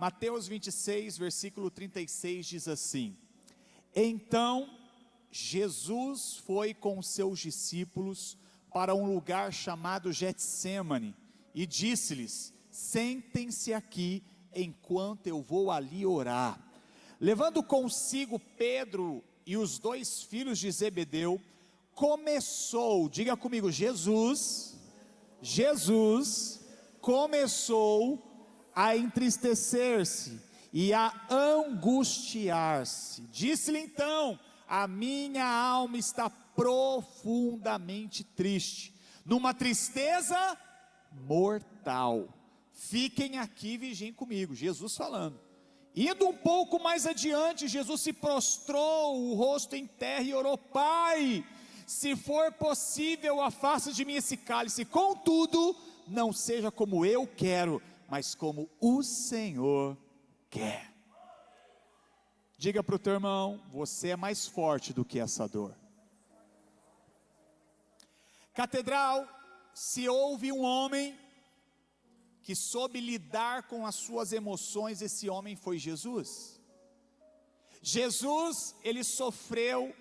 Mateus 26, versículo 36 diz assim: Então Jesus foi com os seus discípulos para um lugar chamado Getsêmani e disse-lhes: sentem-se aqui enquanto eu vou ali orar. Levando consigo Pedro e os 2 filhos de Zebedeu, começou, diga comigo, Jesus começou a entristecer-se e a angustiar-se. Disse-lhe então: a minha alma está profundamente triste, numa tristeza mortal. Fiquem aqui e vigiem comigo. Jesus falando. Indo um pouco mais adiante, Jesus se prostrou, o rosto em terra, e orou: Pai, se for possível, afasta de mim esse cálice, contudo, não seja como eu quero, mas como o Senhor quer. Diga para o teu irmão: você é mais forte do que essa dor. Catedral, se houve um homem que soube lidar com as suas emoções, esse homem foi Jesus. Jesus, ele sofreu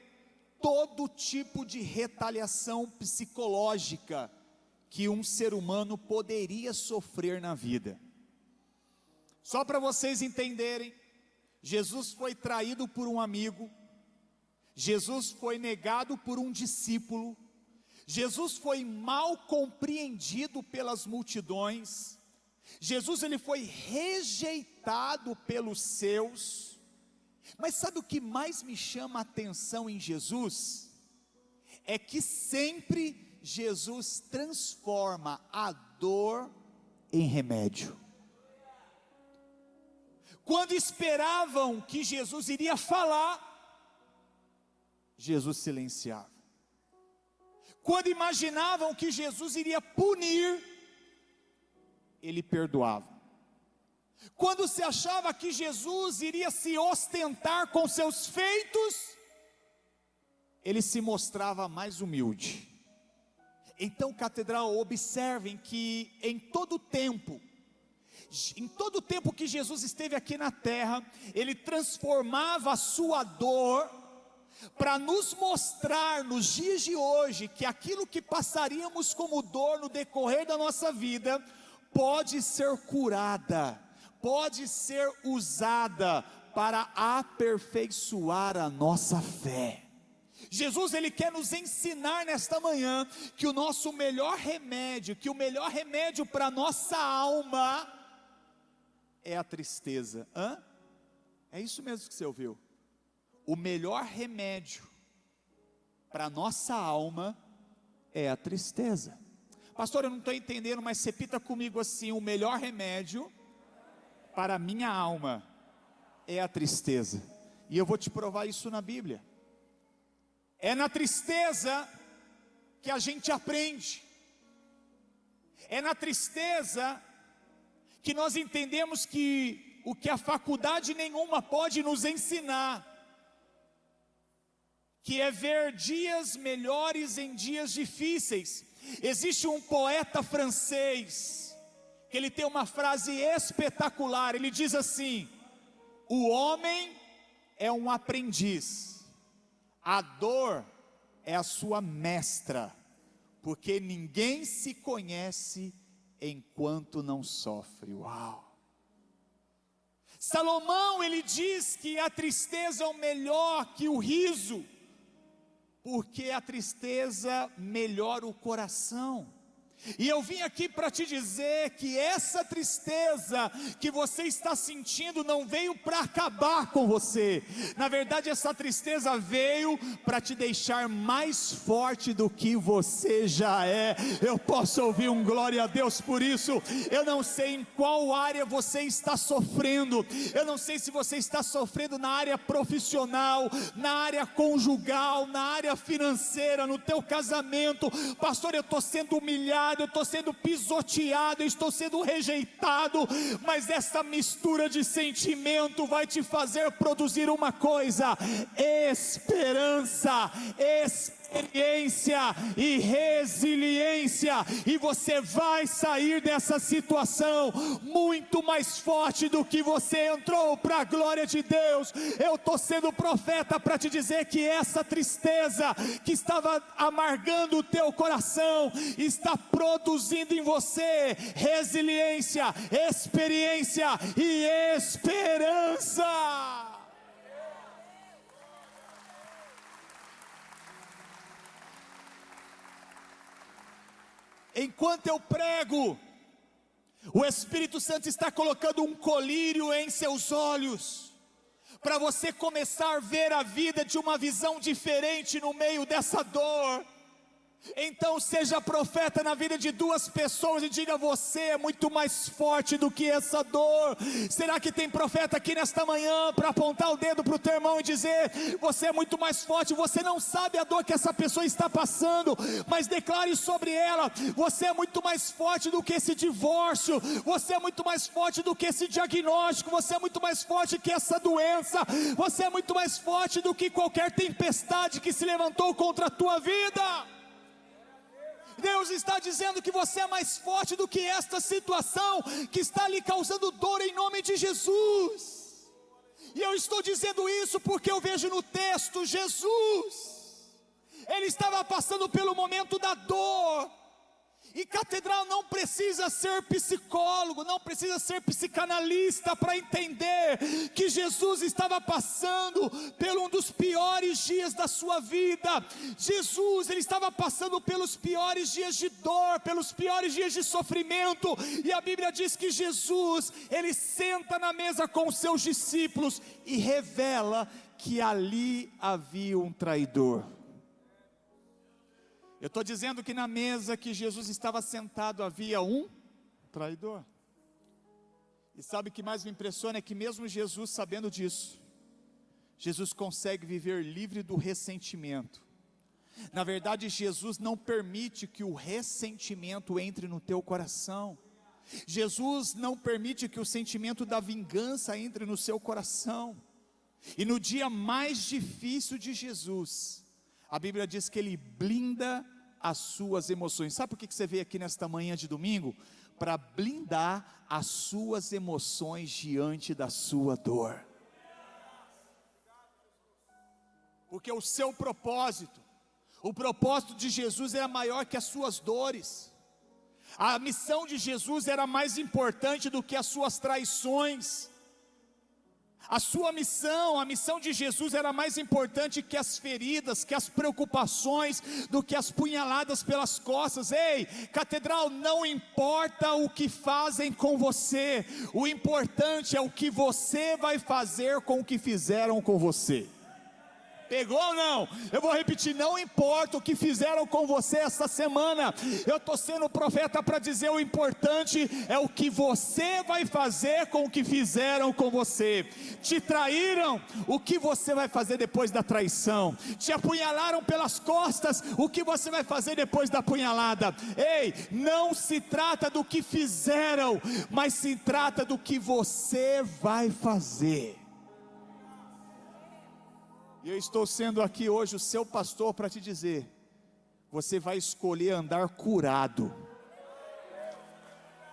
todo tipo de retaliação psicológica que um ser humano poderia sofrer na vida. Só para vocês entenderem, Jesus foi traído por um amigo, Jesus foi negado por um discípulo, Jesus foi mal compreendido pelas multidões, Jesus ele foi rejeitado pelos seus. Mas sabe o que mais me chama a atenção em Jesus? É que sempre Jesus transforma a dor em remédio. Quando esperavam que Jesus iria falar, Jesus silenciava. Quando imaginavam que Jesus iria punir, ele perdoava. Quando se achava que Jesus iria se ostentar com seus feitos, ele se mostrava mais humilde. Então, catedral, observem que em todo tempo que Jesus esteve aqui na terra, ele transformava a sua dor para nos mostrar nos dias de hoje que aquilo que passaríamos como dor no decorrer da nossa vida pode ser curada, pode ser usada para aperfeiçoar a nossa fé. Jesus ele quer nos ensinar nesta manhã que o nosso melhor remédio, que o melhor remédio para a nossa alma é a tristeza. É isso mesmo que você ouviu. O melhor remédio para a nossa alma é a tristeza. Pastor, eu não estou entendendo, mas repita comigo assim: o melhor remédio para a minha alma é a tristeza. E eu vou te provar isso na Bíblia. É na tristeza que a gente aprende. É na tristeza que nós entendemos que o que a faculdade nenhuma pode nos ensinar, que é ver dias melhores em dias difíceis. Existe um poeta francês, que ele tem uma frase espetacular, ele diz assim: o homem é um aprendiz, a dor é a sua mestra, porque ninguém se conhece enquanto não sofre. Uau! Salomão ele diz que a tristeza é o melhor que o riso, porque a tristeza melhora o coração. E eu vim aqui para te dizer que essa tristeza que você está sentindo não veio para acabar com você. Na verdade, essa tristeza veio para te deixar mais forte do que você já é. Eu posso ouvir um glória a Deus por isso. Eu não sei em qual área você está sofrendo. Eu não sei se você está sofrendo na área profissional, na área conjugal, na área financeira, no teu casamento. Pastor, eu estou sendo humilhado, eu estou sendo pisoteado, eu estou sendo rejeitado, mas essa mistura de sentimento vai te fazer produzir uma coisa: esperança. experiência e resiliência, e você vai sair dessa situação muito mais forte do que você entrou, para a glória de Deus. Eu estou sendo profeta para te dizer que essa tristeza que estava amargando o teu coração, está produzindo em você resiliência, experiência e esperança. Enquanto eu prego, o Espírito Santo está colocando um colírio em seus olhos, para você começar a ver a vida de uma visão diferente no meio dessa dor. Então seja profeta na vida de duas pessoas e diga: você é muito mais forte do que essa dor. Será que tem profeta aqui nesta manhã para apontar o dedo para o teu irmão e dizer: você é muito mais forte? Você não sabe a dor que essa pessoa está passando, mas declare sobre ela: você é muito mais forte do que esse divórcio, você é muito mais forte do que esse diagnóstico, você é muito mais forte que essa doença, você é muito mais forte do que qualquer tempestade que se levantou contra a tua vida. Deus está dizendo que você é mais forte do que esta situação que está lhe causando dor, em nome de Jesus. E eu estou dizendo isso porque eu vejo no texto Jesus, ele estava passando pelo momento da dor. E Catedral não precisa ser psicólogo, não precisa ser psicanalista para entender que Jesus estava passando por um dos piores dias da sua vida. Jesus, ele estava passando pelos piores dias de dor, pelos piores dias de sofrimento. E a Bíblia diz que Jesus, ele senta na mesa com os seus discípulos e revela que ali havia um traidor. Eu estou dizendo que na mesa que Jesus estava sentado havia um traidor. E sabe o que mais me impressiona? É que mesmo Jesus sabendo disso, Jesus consegue viver livre do ressentimento. Na verdade, Jesus não permite que o ressentimento entre no teu coração. Jesus não permite que o sentimento da vingança entre no seu coração. E no dia mais difícil de Jesus, a Bíblia diz que ele blinda as suas emoções. Sabe por que você veio aqui nesta manhã de domingo? Para blindar as suas emoções diante da sua dor. Porque o seu propósito, o propósito de Jesus era maior que as suas dores. A missão de Jesus era mais importante do que as suas traições. A sua missão, a missão de Jesus era mais importante que as feridas, que as preocupações, do que as punhaladas pelas costas. Ei, Catedral, não importa o que fazem com você, o importante é o que você vai fazer com o que fizeram com você. Pegou ou não? Eu vou repetir: não importa o que fizeram com você essa semana, eu estou sendo profeta para dizer: o importante é o que você vai fazer com o que fizeram com você. Te traíram, o que você vai fazer depois da traição? Te apunhalaram pelas costas, o que você vai fazer depois da apunhalada? Ei, não se trata do que fizeram, mas se trata do que você vai fazer. E eu estou sendo aqui hoje o seu pastor para te dizer: você vai escolher andar curado.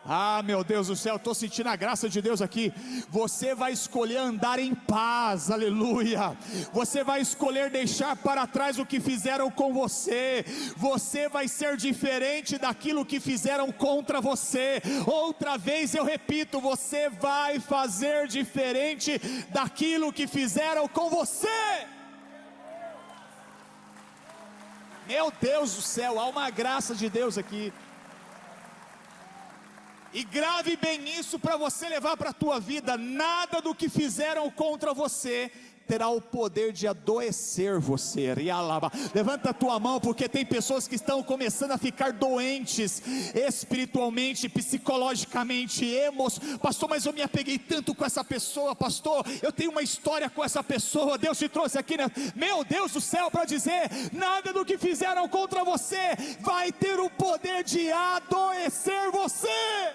Ah, meu Deus do céu, estou sentindo a graça de Deus aqui. Você vai escolher andar em paz, aleluia. Você vai escolher deixar para trás o que fizeram com você. Você vai ser diferente daquilo que fizeram contra você. Outra vez eu repito: você vai fazer diferente daquilo que fizeram com você. Meu Deus do céu, há uma graça de Deus aqui. E grave bem isso para você levar para a tua vida: nada do que fizeram contra você terá o poder de adoecer você. Levanta a tua mão, porque tem pessoas que estão começando a ficar doentes espiritualmente, psicologicamente, pastor, mas eu me apeguei tanto com essa pessoa, pastor, eu tenho uma história com essa pessoa. Deus te trouxe aqui, né? Meu Deus do céu, para dizer: nada do que fizeram contra você vai ter o poder de adoecer você.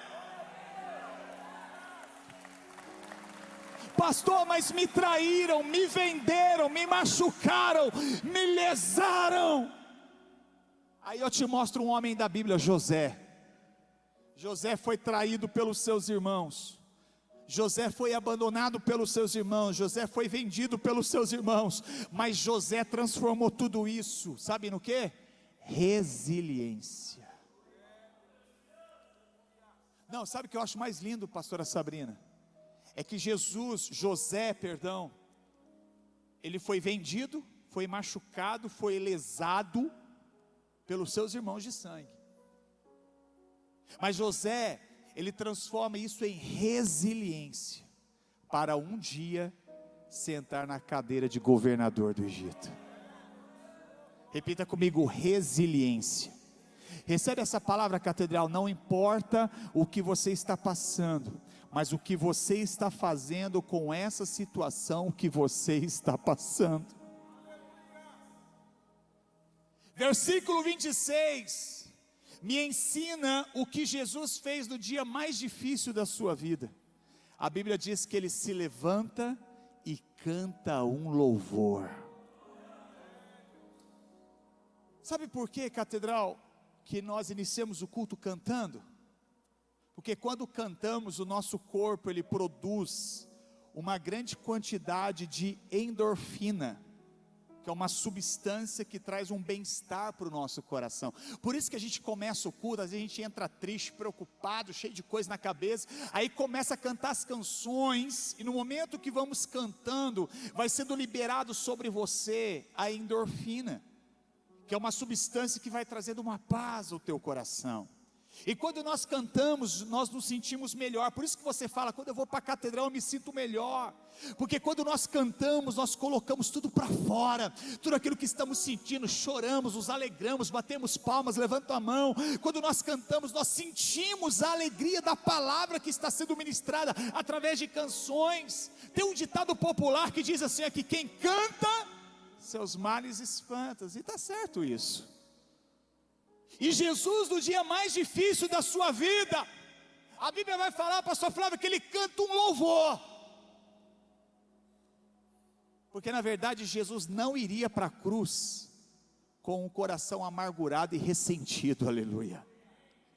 Pastor, mas me traíram, me venderam, me machucaram, me lesaram. Aí eu te mostro um homem da Bíblia, José. José foi traído pelos seus irmãos. José foi abandonado pelos seus irmãos. José foi vendido pelos seus irmãos. Mas José transformou tudo isso, sabe no quê? Resiliência. Não, sabe o que eu acho mais lindo, pastora Sabrina? É que José, ele foi vendido, foi machucado, foi lesado pelos seus irmãos de sangue. Mas José, ele transforma isso em resiliência, para um dia sentar na cadeira de governador do Egito. Repita comigo, resiliência. Recebe essa palavra, catedral. Não importa o que você está passando, mas o que você está fazendo com essa situação que você está passando. Versículo 26, me ensina o que Jesus fez no dia mais difícil da sua vida. A Bíblia diz que ele se levanta e canta um louvor. Sabe por quê, catedral, que nós iniciamos o culto cantando? Porque quando cantamos, o nosso corpo, ele produz uma grande quantidade de endorfina, que é uma substância que traz um bem-estar para o nosso coração. Por isso que a gente começa o culto, às vezes a gente entra triste, preocupado, cheio de coisa na cabeça, aí começa a cantar as canções, e no momento que vamos cantando, vai sendo liberado sobre você a endorfina, que é uma substância que vai trazendo uma paz ao teu coração. E quando nós cantamos, nós nos sentimos melhor. Por isso que você fala, quando eu vou para a catedral eu me sinto melhor. Porque quando nós cantamos, nós colocamos tudo para fora, tudo aquilo que estamos sentindo, choramos, nos alegramos, batemos palmas, levantamos a mão. Quando nós cantamos, nós sentimos a alegria da palavra que está sendo ministrada através de canções. Tem um ditado popular que diz assim, que quem canta, seus males espantam. E está certo isso. E Jesus, no dia mais difícil da sua vida, a Bíblia vai falar, pastor Flávio, que ele canta um louvor. Porque na verdade Jesus não iria para a cruz com o coração amargurado e ressentido, aleluia.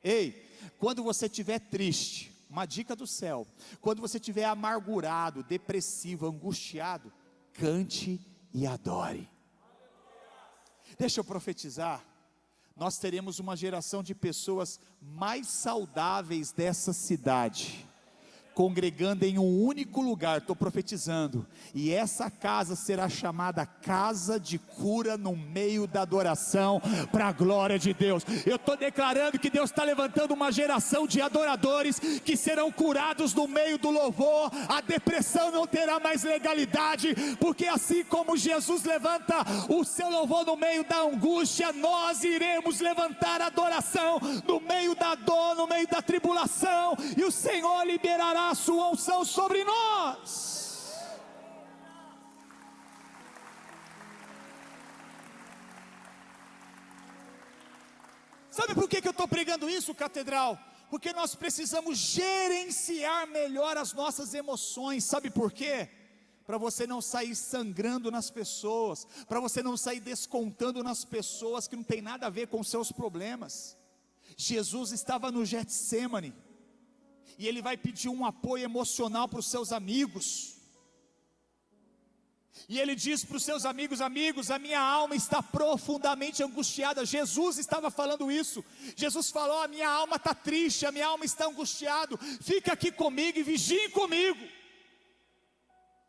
Ei, quando você estiver triste, uma dica do céu, quando você estiver amargurado, depressivo, angustiado, cante e adore. Deixa eu profetizar. Nós teremos uma geração de pessoas mais saudáveis dessa cidade, congregando em um único lugar, estou profetizando, e essa casa será chamada casa de cura no meio da adoração, para a glória de Deus. Eu estou declarando que Deus está levantando uma geração de adoradores, que serão curados no meio do louvor. A depressão não terá mais legalidade, porque assim como Jesus levanta o seu louvor no meio da angústia, nós iremos levantar adoração no meio da dor, no meio da tribulação, e o Senhor liberará a sua unção sobre nós. Sabe por que eu estou pregando isso, catedral? Porque nós precisamos gerenciar melhor as nossas emoções. Sabe por quê? Para você não sair sangrando nas pessoas, para você não sair descontando nas pessoas que não tem nada a ver com os seus problemas. Jesus estava no Getsêmani, e ele vai pedir um apoio emocional para os seus amigos, e ele diz para os seus amigos, a minha alma está profundamente angustiada. Jesus estava falando isso. Jesus falou, a minha alma está triste, a minha alma está angustiada, fica aqui comigo e vigie comigo.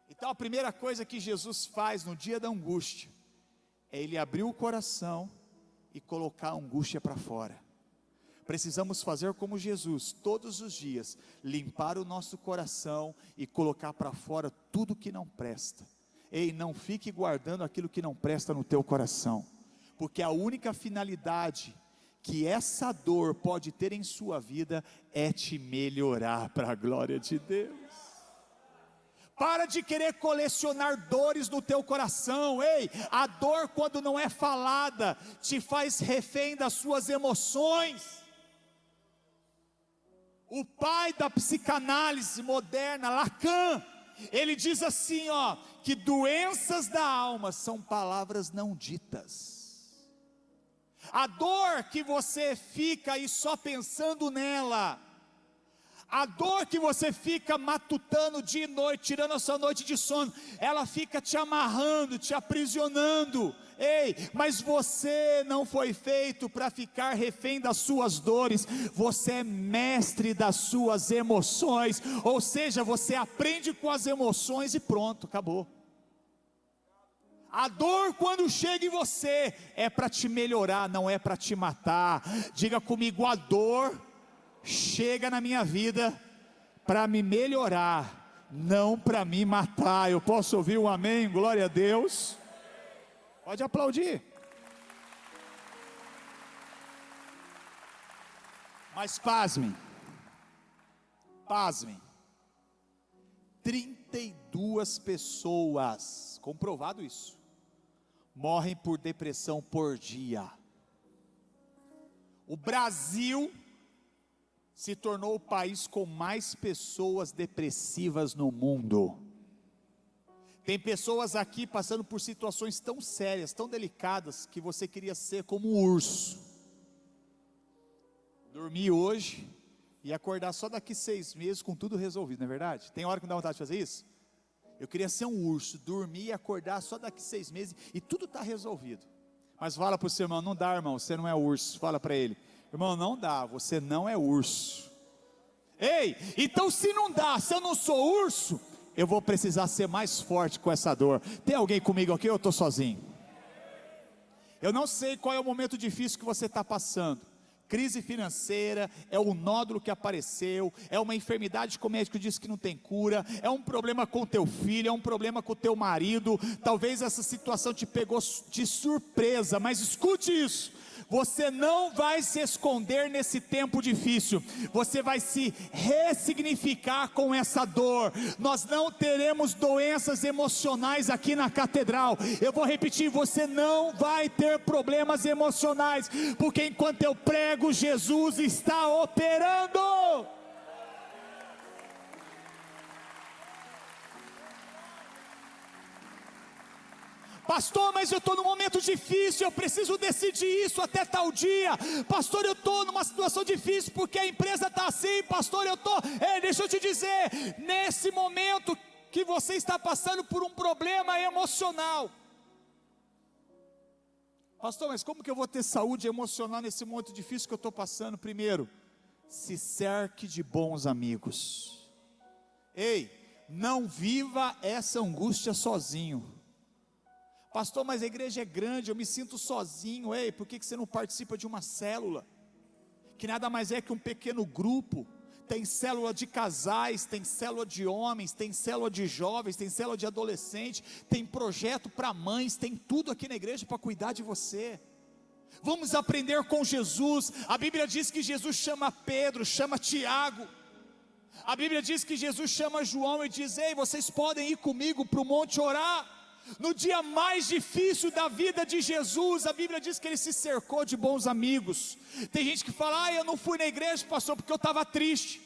Então a primeira coisa que Jesus faz no dia da angústia, é ele abrir o coração e colocar a angústia para fora. Precisamos fazer como Jesus, todos os dias, limpar o nosso coração e colocar para fora tudo que não presta. Ei, não fique guardando aquilo que não presta no teu coração, porque a única finalidade que essa dor pode ter em sua vida é te melhorar para a glória de Deus. Para de querer colecionar dores no teu coração. Ei, a dor, quando não é falada, te faz refém das suas emoções. O pai da psicanálise moderna, Lacan, ele diz assim, que doenças da alma são palavras não ditas. A dor que você fica aí só pensando nela, a dor que você fica matutando dia e noite, tirando a sua noite de sono, ela fica te amarrando, te aprisionando. Ei, mas você não foi feito para ficar refém das suas dores, você é mestre das suas emoções, ou seja, você aprende com as emoções e pronto, acabou. A dor quando chega em você, é para te melhorar, não é para te matar. Diga comigo, a dor chega na minha vida para me melhorar, não para me matar. Eu posso ouvir um amém? Glória a Deus. Pode aplaudir. Mas pasmem, 32 pessoas, comprovado isso, morrem por depressão por dia. O Brasil se tornou o país com mais pessoas depressivas no mundo. Tem pessoas aqui passando por situações tão sérias, tão delicadas, que você queria ser como um urso. Dormir hoje e acordar só daqui 6 meses com tudo resolvido, não é verdade? Tem hora que não dá vontade de fazer isso? Eu queria ser um urso, dormir e acordar só daqui 6 meses e tudo está resolvido. Mas fala para o seu irmão, não dá, irmão, você não é urso. Fala para ele, irmão, não dá, você não é urso. Ei, então se não dá, se eu não sou urso, eu vou precisar ser mais forte com essa dor. Tem alguém comigo aqui ou eu estou sozinho? Eu não sei qual é o momento difícil que você está passando. Crise financeira, é um nódulo que apareceu, é uma enfermidade que o médico disse que não tem cura, é um problema com teu filho, é um problema com teu marido. Talvez essa situação te pegou de surpresa, mas escute isso. Você não vai se esconder nesse tempo difícil, você vai se ressignificar com essa dor. Nós não teremos doenças emocionais aqui na catedral. Eu vou repetir, você não vai ter problemas emocionais, porque enquanto eu prego, Jesus está operando. Pastor, mas eu estou num momento difícil, eu preciso decidir isso até tal dia. Pastor, eu estou numa situação difícil porque a empresa está assim. Pastor, eu estou... deixa eu te dizer, nesse momento que você está passando por um problema emocional. Pastor, mas como que eu vou ter saúde emocional nesse momento difícil que eu estou passando? Primeiro, se cerque de bons amigos. Ei, não viva essa angústia sozinho. Pastor, mas a igreja é grande, eu me sinto sozinho. Ei, por que você não participa de uma célula? Que nada mais é que um pequeno grupo. Tem célula de casais, tem célula de homens, tem célula de jovens, tem célula de adolescente, tem projeto para mães, tem tudo aqui na igreja para cuidar de você. Vamos aprender com Jesus. A Bíblia diz que Jesus chama Pedro, chama Tiago. A Bíblia diz que Jesus chama João e diz: ei, vocês podem ir comigo para o monte orar. No dia mais difícil da vida de Jesus, a Bíblia diz que ele se cercou de bons amigos. Tem gente que fala: eu não fui na igreja, pastor, porque eu estava triste.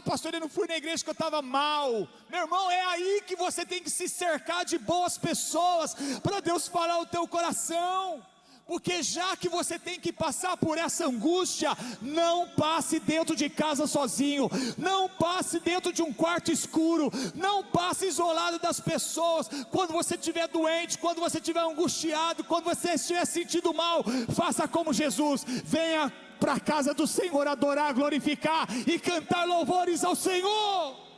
Pastor, eu não fui na igreja porque eu estava mal. Meu irmão, é aí que você tem que se cercar de boas pessoas, para Deus falar o teu coração. Porque já que você tem que passar por essa angústia, não passe dentro de casa sozinho, não passe dentro de um quarto escuro, não passe isolado das pessoas. Quando você estiver doente, quando você estiver angustiado, quando você estiver sentindo mal, faça como Jesus, venha para a casa do Senhor adorar, glorificar e cantar louvores ao Senhor.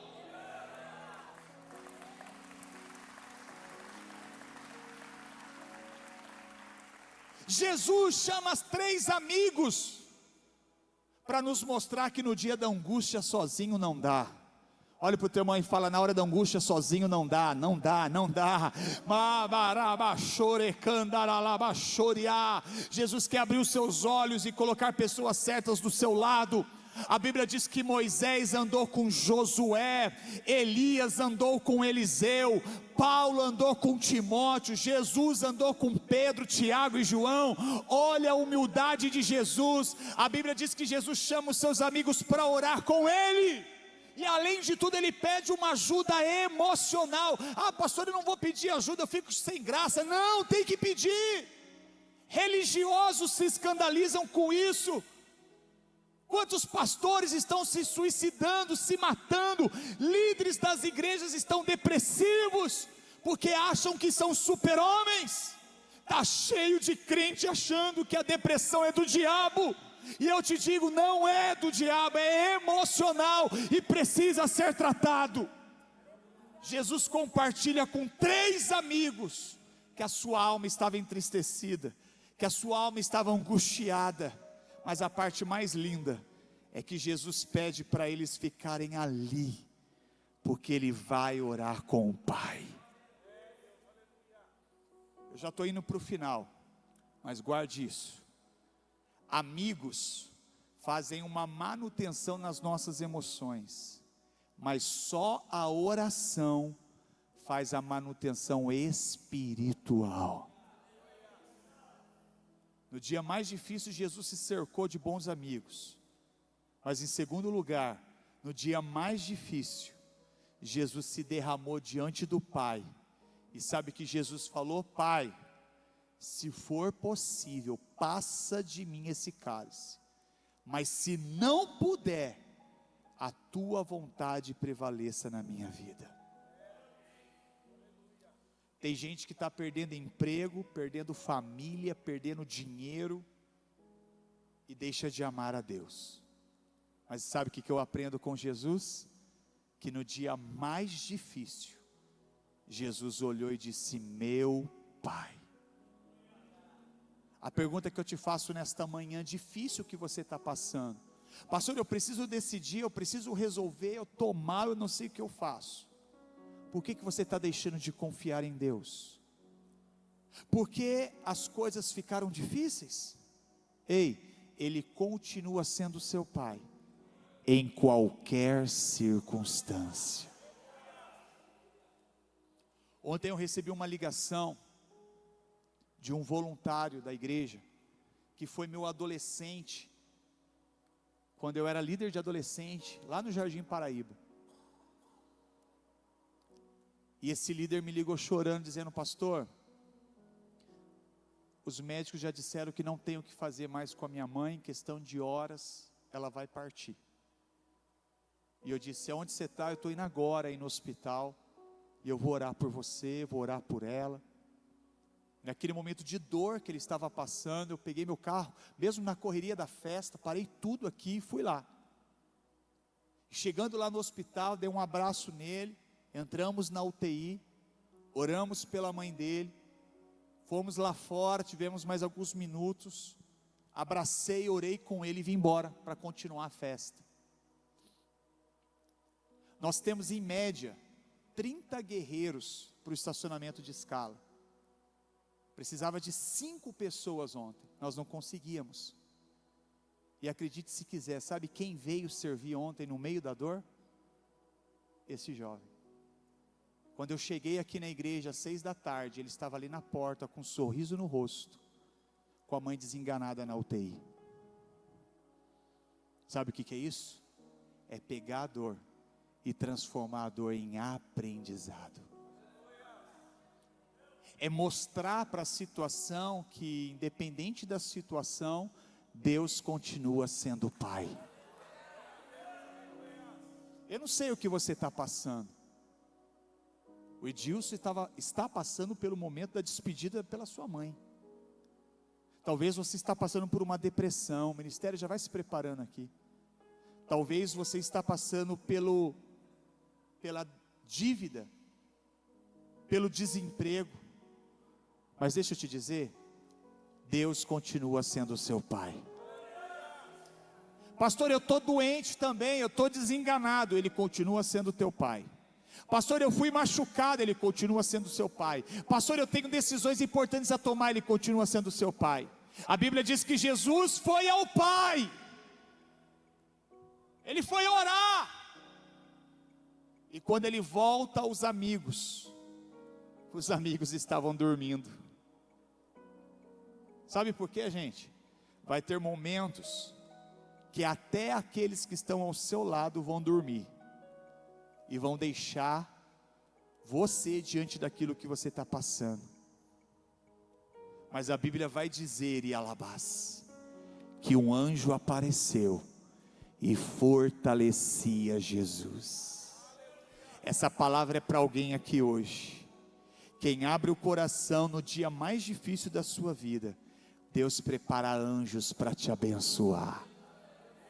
Jesus chama os 3 amigos para nos mostrar que no dia da angústia sozinho não dá. Olha para o teu irmão e fala: na hora da angústia sozinho não dá, não dá, não dá. Jesus quer abrir os seus olhos e colocar pessoas certas do seu lado. A Bíblia diz que Moisés andou com Josué, Elias andou com Eliseu, Paulo andou com Timóteo, Jesus andou com Pedro, Tiago e João. Olha a humildade de Jesus. A Bíblia diz que Jesus chama os seus amigos para orar com ele. E além de tudo ele pede uma ajuda emocional. Pastor, eu não vou pedir ajuda, eu fico sem graça. Não, tem que pedir. religiosos se escandalizam com isso. Quantos pastores estão se suicidando, se matando, líderes das igrejas estão depressivos, porque acham que são super-homens. Está cheio de crente achando que a depressão é do diabo, e eu te digo, não é do diabo, é emocional, e precisa ser tratado. Jesus compartilha com 3 amigos, que a sua alma estava entristecida, que a sua alma estava angustiada, mas a parte mais linda, é que Jesus pede para eles ficarem ali, porque Ele vai orar com o Pai. Eu já estou indo para o final, mas guarde isso. Amigos fazem uma manutenção nas nossas emoções, mas só a oração faz a manutenção espiritual. No dia mais difícil, Jesus se cercou de bons amigos, mas em segundo lugar, no dia mais difícil, Jesus se derramou diante do Pai, e sabe que Jesus falou? Pai, se for possível, passa de mim esse cálice, mas se não puder, a tua vontade prevaleça na minha vida. Tem gente que está perdendo emprego, perdendo família, perdendo dinheiro, e deixa de amar a Deus. Mas sabe o que eu aprendo com Jesus? Que no dia mais difícil, Jesus olhou e disse: meu Pai. A pergunta que eu te faço nesta manhã difícil que você está passando: pastor, eu preciso decidir, eu preciso resolver, eu estou mal, eu não sei o que eu faço. Por que você está deixando de confiar em Deus? Porque as coisas ficaram difíceis? Ei, Ele continua sendo seu Pai, em qualquer circunstância. Ontem eu recebi uma ligação de um voluntário da igreja, que foi meu adolescente, quando eu era líder de adolescente, lá no Jardim Paraíba. E esse líder me ligou chorando, dizendo: pastor, os médicos já disseram que não tenho o que fazer mais com a minha mãe, em questão de horas, ela vai partir. E eu disse: aonde você está? Eu estou indo agora aí no hospital, e eu vou orar por você, vou orar por ela. Naquele momento de dor que ele estava passando, eu peguei meu carro, mesmo na correria da festa, parei tudo aqui e fui lá. Chegando lá no hospital, dei um abraço nele, entramos na UTI, oramos pela mãe dele, fomos lá fora, tivemos mais alguns minutos, abracei, orei com ele e vim embora para continuar a festa. Nós temos em média 30 guerreiros para o estacionamento de Scala. Precisava de 5 pessoas ontem, nós não conseguíamos. E acredite se quiser, sabe quem veio servir ontem no meio da dor? Esse jovem. Quando eu cheguei aqui na igreja às 6 da tarde, ele estava ali na porta com um sorriso no rosto, com a mãe desenganada na UTI. Sabe o que é isso? É pegar a dor e transformar a dor em aprendizado. É mostrar para a situação que, independente da situação, Deus continua sendo Pai. Eu não sei o que você está passando. O Edilson está passando pelo momento da despedida pela sua mãe. Talvez você está passando por uma depressão, o ministério já vai se preparando aqui. Talvez você está passando pela dívida, pelo desemprego. Mas deixa eu te dizer, Deus continua sendo o seu Pai. Pastor, eu estou doente também, eu estou desenganado. Ele continua sendo teu Pai. Pastor, eu fui machucado. Ele continua sendo seu Pai. Pastor, eu tenho decisões importantes a tomar. Ele continua sendo seu Pai. A Bíblia diz que Jesus foi ao Pai. Ele foi orar. E quando ele volta aos amigos, os amigos estavam dormindo. Sabe por quê, gente? Vai ter momentos que até aqueles que estão ao seu lado vão dormir e vão deixar você diante daquilo que você está passando. Mas a Bíblia vai dizer, e alabás, que um anjo apareceu e fortalecia Jesus. Essa palavra é para alguém aqui hoje. Quem abre o coração no dia mais difícil da sua vida, Deus prepara anjos para te abençoar.